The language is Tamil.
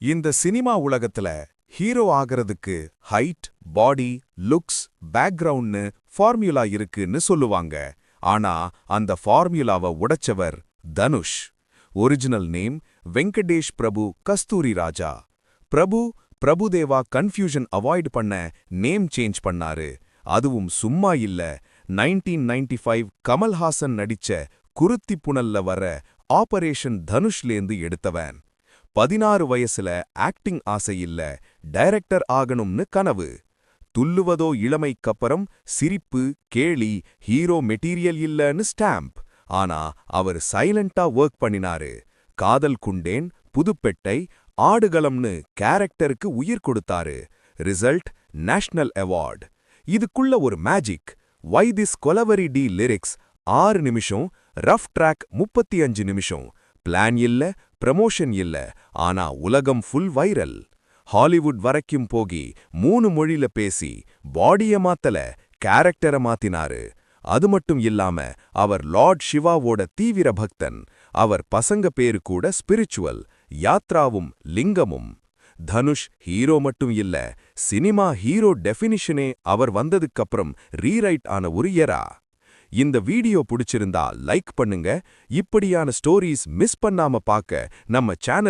இந்த சினிமா உலகத்துல ஹீரோ ஆகிறதுக்கு ஹைட், பாடி, லுக்ஸ், பேக்ரவுண்ட்னு ஃபார்முலா இருக்குன்னு சொல்லுவாங்க. ஆனா அந்த ஃபார்முலாவை உடைச்சவர் தனுஷ். ஒரிஜினல் நேம் வெங்கடேஷ் பிரபு கஸ்தூரி ராஜா. பிரபுதேவா கன்ஃபியூஷன் அவாய்ட் பண்ண நேம் சேஞ்ச் பண்ணாரு. அதுவும் சும்மா இல்ல. 1995 கமல்ஹாசன் நடிச்ச குருத்தி புனல்ல வர ஆபரேஷன் தனுஷ்லேந்து எடுத்தவன். 16 வயசுல ஆக்டிங் ஆசை இல்ல, டைரக்டர் ஆகணும்னு கனவு. துள்ளுவதோ இளமைக்கப்புறம் சிரிப்பு, கேலி, ஹீரோ மெட்டீரியல் இல்லன்னு ஸ்டாம்ப். ஆனா அவர் சைலண்டா ஒர்க் பண்ணினாரு. காதல் குண்டேன், புதுப்பெட்டை, ஆடுகளம்னு கேரக்டருக்கு உயிர் கொடுத்தாரு. Result national award. இதுக்குள்ள ஒரு magic. Why this Kolaveri Di lyrics 6 நிமிஷம், ரஃப் ட்ராக் 35 நிமிஷம். பிளான் இல்ல, ப்ரமோஷன் இல்ல, ஆனா உலகம் ஃபுல் வைரல். ஹாலிவுட் வரைக்கும் போகி 3 மொழில பேசி பாடிய மாத்தல, கேரக்டர மாத்தினாரு. அது மட்டும் இல்லாம அவர் லார்ட் சிவாவோட தீவிர பக்தன். அவர் பசங்க பேரு கூட ஸ்பிரிச்சுவல், யாத்ராவும் லிங்கமும். தனுஷ் ஹீரோ மட்டும் இல்ல, சினிமா ஹீரோ டெஃபினிஷனே அவர் வந்ததுக்கப்புறம் ரீரைட் ஆன ஒரு எரா. இந்த வீடியோ பிடிச்சிருந்தா லைக் பண்ணுங்க. இப்படியான ஸ்டோரீஸ் மிஸ் பண்ணாம பார்க்க நம்ம சேனல்